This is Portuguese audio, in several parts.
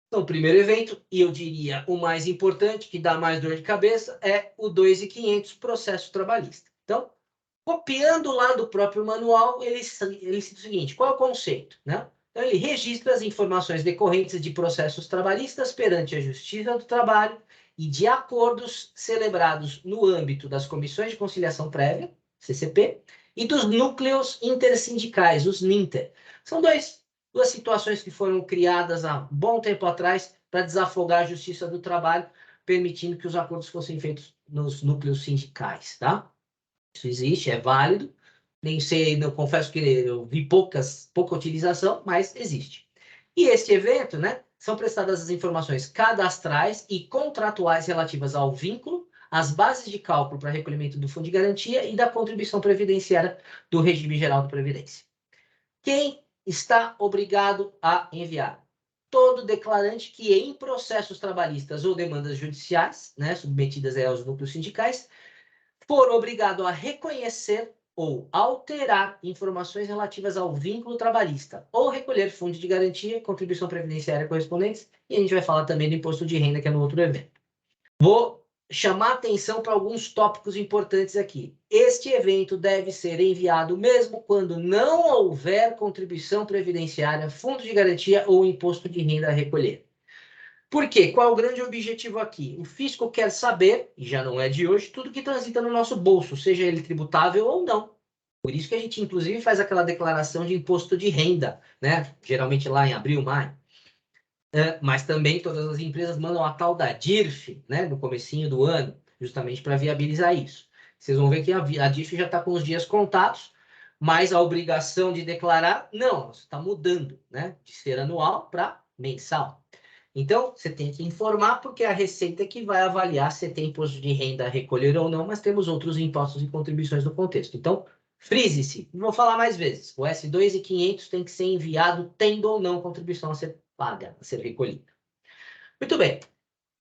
Então, o primeiro evento, e eu diria o mais importante, que dá mais dor de cabeça, é o 2.500 processo trabalhista. Então, copiando lá do próprio manual, ele cita o seguinte: qual é o conceito, né? Então, ele registra as informações decorrentes de processos trabalhistas perante a Justiça do Trabalho e de acordos celebrados no âmbito das Comissões de Conciliação Prévia, CCP, e dos núcleos intersindicais, os NINTER. São duas situações que foram criadas há bom tempo atrás para desafogar a Justiça do Trabalho, permitindo que os acordos fossem feitos nos núcleos sindicais, tá? Isso existe, é válido. Nem sei, não confesso que eu vi pouca utilização, mas existe. E este evento, né, são prestadas as informações cadastrais e contratuais relativas ao vínculo, às bases de cálculo para recolhimento do fundo de garantia e da contribuição previdenciária do regime geral de previdência. Quem está obrigado a enviar? Todo declarante que em processos trabalhistas ou demandas judiciais, né, submetidas aos núcleos sindicais, for obrigado a reconhecer ou alterar informações relativas ao vínculo trabalhista, ou recolher fundo de garantia, contribuição previdenciária correspondentes, e a gente vai falar também do imposto de renda, que é no outro evento. Vou chamar atenção para alguns tópicos importantes aqui. Este evento deve ser enviado mesmo quando não houver contribuição previdenciária, fundo de garantia ou imposto de renda a recolher. Por quê? Qual é o grande objetivo aqui? O fisco quer saber, e já não é de hoje, tudo que transita no nosso bolso, seja ele tributável ou não. Por isso que a gente, inclusive, faz aquela declaração de imposto de renda, né? Geralmente lá em abril, maio. Mas também todas as empresas mandam a tal da DIRF, né? No comecinho do ano, justamente para viabilizar isso. Vocês vão ver que a DIRF já está com os dias contados, mas a obrigação de declarar, não, está mudando, né? De ser anual para mensal. Então, você tem que informar, porque é a Receita que vai avaliar se tem imposto de renda a recolher ou não, mas temos outros impostos e contribuições no contexto. Então, frise-se. Vou falar mais vezes. O S2.500 tem que ser enviado tendo ou não contribuição a ser paga, a ser recolhida. Muito bem.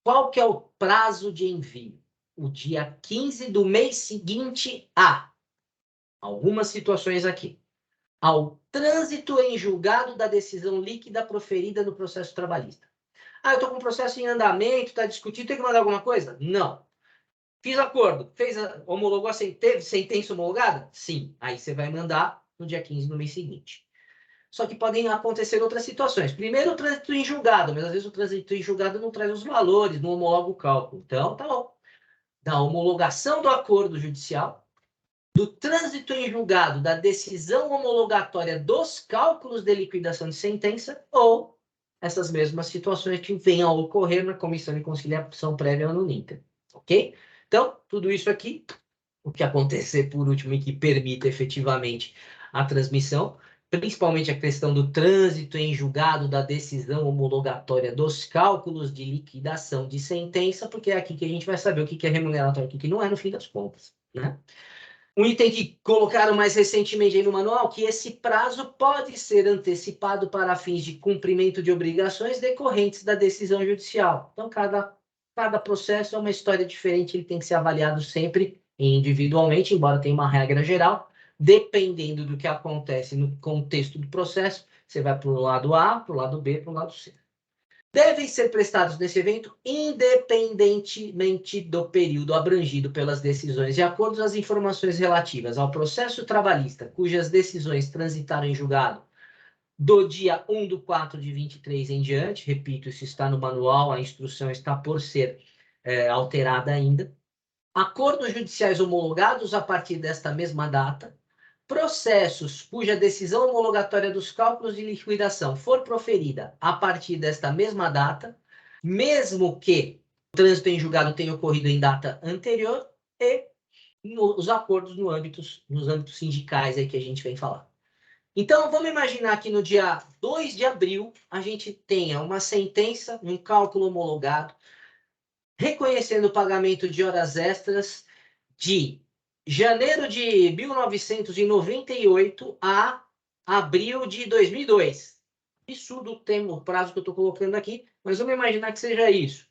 Qual que é o prazo de envio? O dia 15 do mês seguinte a algumas situações aqui. Ao trânsito em julgado da decisão líquida proferida no processo trabalhista. Ah, eu estou com um processo em andamento, está discutindo, tem que mandar alguma coisa? Não. Fiz acordo, homologou, teve sentença homologada? Sim. Aí você vai mandar no dia 15 no mês seguinte. Só que podem acontecer outras situações. Primeiro, o trânsito em julgado, mas às vezes o trânsito em julgado não traz os valores, não homologa o cálculo. Então, tá bom. Da homologação do acordo judicial, do trânsito em julgado da decisão homologatória dos cálculos de liquidação de sentença ou essas mesmas situações que venham a ocorrer na Comissão de Conciliação Prévia ou no NINTER, ok? Então, tudo isso aqui, o que acontecer por último e que permita efetivamente a transmissão, principalmente a questão do trânsito em julgado da decisão homologatória dos cálculos de liquidação de sentença, porque é aqui que a gente vai saber o que é remuneratório e o que não é no fim das contas, né? Um item que colocaram mais recentemente aí no manual, que esse prazo pode ser antecipado para fins de cumprimento de obrigações decorrentes da decisão judicial. Então, cada processo é uma história diferente, ele tem que ser avaliado sempre individualmente, embora tenha uma regra geral. Dependendo do que acontece no contexto do processo, você vai para o lado A, para o lado B, para o lado C. Devem ser prestados nesse evento, independentemente do período abrangido pelas decisões e acordos, as informações relativas ao processo trabalhista, cujas decisões transitaram em julgado do dia 1/4/23 em diante. Repito, isso está no manual, a instrução está por ser alterada ainda. Acordos judiciais homologados a partir desta mesma data, processos cuja decisão homologatória dos cálculos de liquidação for proferida a partir desta mesma data, mesmo que o trânsito em julgado tenha ocorrido em data anterior, e os acordos nos âmbitos sindicais aí que a gente vem falar. Então, vamos imaginar que no dia 2 de abril a gente tenha uma sentença, um cálculo homologado, reconhecendo o pagamento de horas extras de janeiro de 1998 a abril de 2002. Absurdo o prazo que eu estou colocando aqui, mas vamos imaginar que seja isso.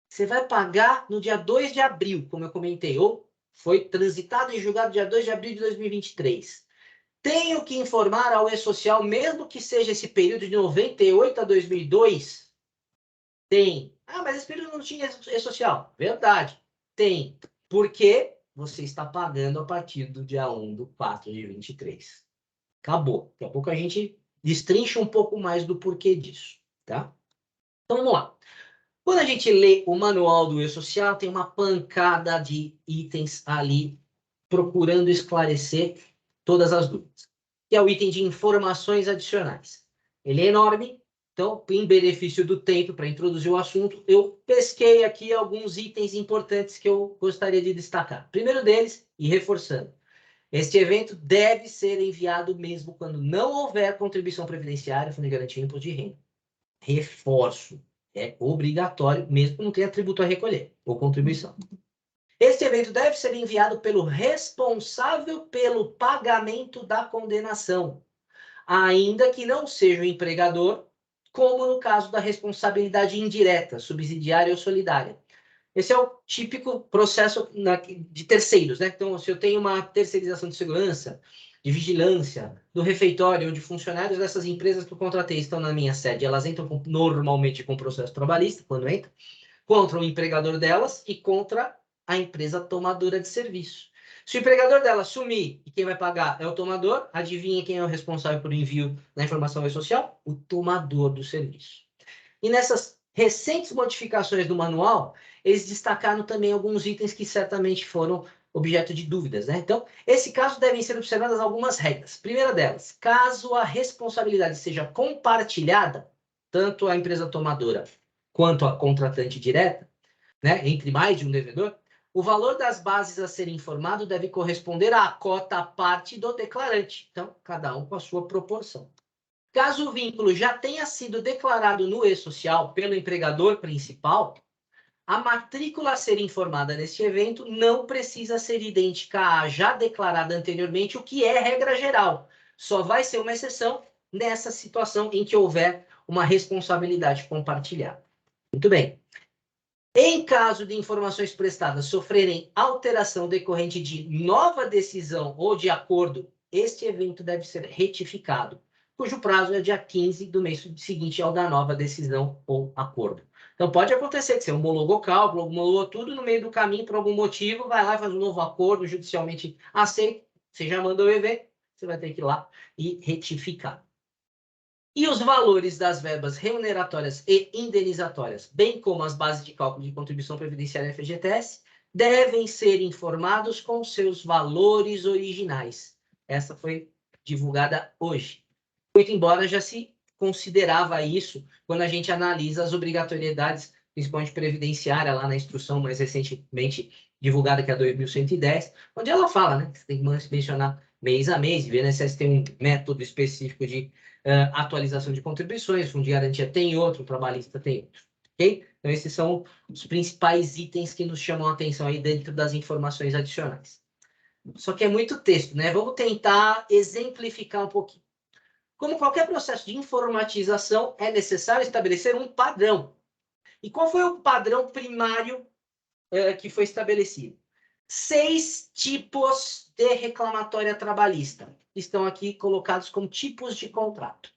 Você vai pagar no dia 2 de abril, como eu comentei, ou foi transitado e julgado dia 2 de abril de 2023. Tenho que informar ao E-Social, mesmo que seja esse período de 98 a 2002, Tem. Ah, mas esse período não tinha E-Social. Verdade. Tem. Porque você está pagando a partir do dia 1/4 de 23. Acabou. Daqui a pouco a gente destrincha um pouco mais do porquê disso, tá? Então, vamos lá. Quando a gente lê o manual do E-Social, tem uma pancada de itens ali procurando esclarecer todas as dúvidas. Que é o item de informações adicionais. Ele é enorme, então, em benefício do tempo, para introduzir o assunto, eu pesquei aqui alguns itens importantes que eu gostaria de destacar. Primeiro deles, e reforçando, este evento deve ser enviado mesmo quando não houver contribuição previdenciária, fundo de garantia e imposto de renda. Reforço, é obrigatório, mesmo que não tenha tributo a recolher ou contribuição. Este evento deve ser enviado pelo responsável pelo pagamento da condenação, ainda que não seja o empregador, como no caso da responsabilidade indireta, subsidiária ou solidária. Esse é o típico processo de terceiros, né? Então, se eu tenho uma terceirização de segurança, de vigilância, do refeitório, onde funcionários dessas empresas que eu contratei estão na minha sede, elas entram normalmente com processo trabalhista, quando entram, contra o empregador delas e contra a empresa tomadora de serviço. Se o empregador dela sumir e quem vai pagar é o tomador, adivinha quem é o responsável por envio da informação social? O tomador do serviço. E nessas recentes modificações do manual, eles destacaram também alguns itens que certamente foram objeto de dúvidas, né? Então, esse caso devem ser observadas algumas regras. Primeira delas, caso a responsabilidade seja compartilhada, tanto a empresa tomadora quanto a contratante direta, né, entre mais de um devedor, o valor das bases a ser informado deve corresponder à cota parte do declarante. Então, cada um com a sua proporção. Caso o vínculo já tenha sido declarado no E-Social pelo empregador principal, a matrícula a ser informada neste evento não precisa ser idêntica à já declarada anteriormente, o que é regra geral. Só vai ser uma exceção nessa situação em que houver uma responsabilidade compartilhada. Muito bem. Em caso de informações prestadas sofrerem alteração decorrente de nova decisão ou de acordo, este evento deve ser retificado, cujo prazo é dia 15 do mês seguinte ao da nova decisão ou acordo. Então, pode acontecer que você homologou o cálculo, homologou tudo no meio do caminho por algum motivo, vai lá e faz um novo acordo, judicialmente aceito, você já mandou o EV, você vai ter que ir lá e retificar. E os valores das verbas remuneratórias e indenizatórias, bem como as bases de cálculo de contribuição previdenciária FGTS, devem ser informados com seus valores originais. Essa foi divulgada hoje. Muito embora já se considerava isso quando a gente analisa as obrigatoriedades, principalmente previdenciária, lá na instrução mais recentemente divulgada, que é a 2110, onde ela fala, né, que você tem que mencionar mês a mês, e o INSS tem um método específico de atualização de contribuições, o fundo de garantia tem outro, o trabalhista tem outro, ok? Então, esses são os principais itens que nos chamam a atenção aí dentro das informações adicionais. Só que é muito texto, né? Vamos tentar exemplificar um pouquinho. Como qualquer processo de informatização, é necessário estabelecer um padrão. E qual foi o padrão primário que foi estabelecido? 6 tipos de reclamatória trabalhista estão aqui colocados como tipos de contrato.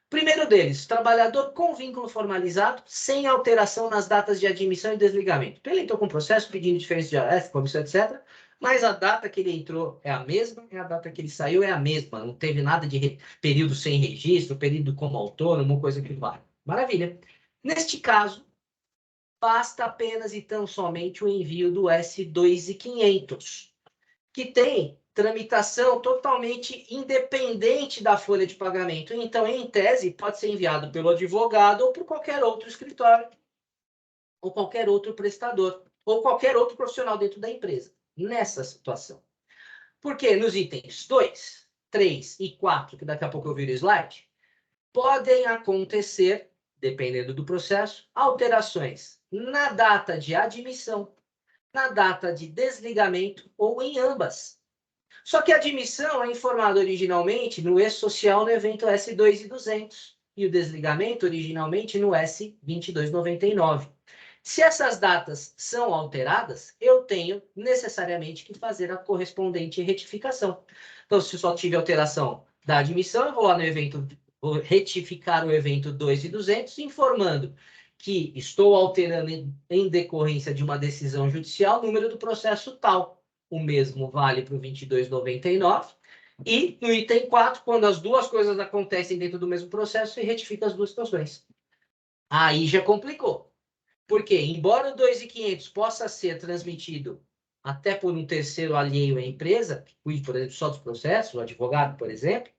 Primeiro deles, trabalhador com vínculo formalizado, sem alteração nas datas de admissão e desligamento. Ele entrou com processo pedindo diferença de AF, comissão, etc., mas a data que ele entrou é a mesma, e a data que ele saiu é a mesma. Não teve nada de período sem registro, período como autônomo, coisa que vale. Maravilha. Neste caso, basta apenas e tão somente o envio do S2500, que tem tramitação totalmente independente da folha de pagamento. Então, em tese, pode ser enviado pelo advogado ou por qualquer outro escritório, ou qualquer outro prestador, ou qualquer outro profissional dentro da empresa, nessa situação. Porque nos itens 2, 3 e 4, que daqui a pouco eu viro o slide, podem acontecer, dependendo do processo, alterações na data de admissão, na data de desligamento ou em ambas. Só que a admissão é informada originalmente no E-Social no evento S2200 e o desligamento originalmente no S2299. Se essas datas são alteradas, eu tenho necessariamente que fazer a correspondente retificação. Então, se eu só tive alteração da admissão, eu vou lá no evento, vou retificar o evento 2200, informando que estou alterando em decorrência de uma decisão judicial, número do processo tal. O mesmo vale para o 2299. E no item 4, quando as duas coisas acontecem dentro do mesmo processo, se retifica as duas situações. Aí já complicou. Porque, embora o 2.500 possa ser transmitido até por um terceiro alheio à empresa, que cuide, por exemplo, só dos processos, o advogado, por exemplo,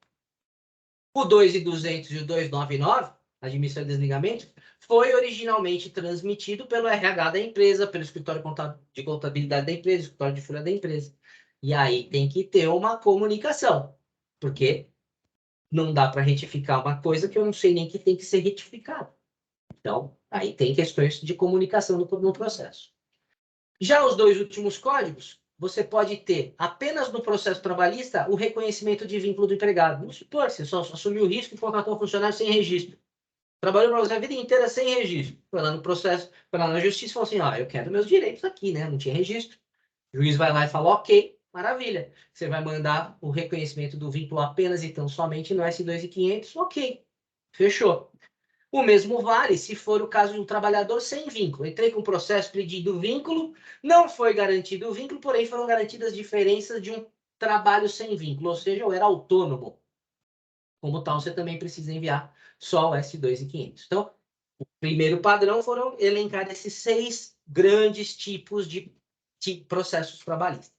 o 2.200 e o 299, admissão e desligamento, foi originalmente transmitido pelo RH da empresa, pelo escritório de contabilidade da empresa, escritório de folha da empresa. E aí tem que ter uma comunicação, porque não dá para retificar uma coisa que eu não sei nem que tem que ser retificada. Então, aí tem questões de comunicação no processo. Já os dois últimos códigos, você pode ter apenas no processo trabalhista o reconhecimento de vínculo do empregado. Vamos supor, você só assumiu o risco e contratou um funcionário sem registro. Trabalhou para você a vida inteira sem registro. Foi lá no processo, foi lá na justiça e falou assim, eu quero meus direitos aqui, né? Não tinha registro. O juiz vai lá e fala, ok, maravilha. Você vai mandar o reconhecimento do vínculo apenas e tão somente no S2.500, ok. Fechou. O mesmo vale se for o caso de um trabalhador sem vínculo. Entrei com o processo pedindo vínculo, não foi garantido o vínculo, porém foram garantidas diferenças de um trabalho sem vínculo, ou seja, eu era autônomo. Como tal, você também precisa enviar só o S2.500. Então, o primeiro padrão foram elencar esses 6 grandes tipos de processos trabalhistas.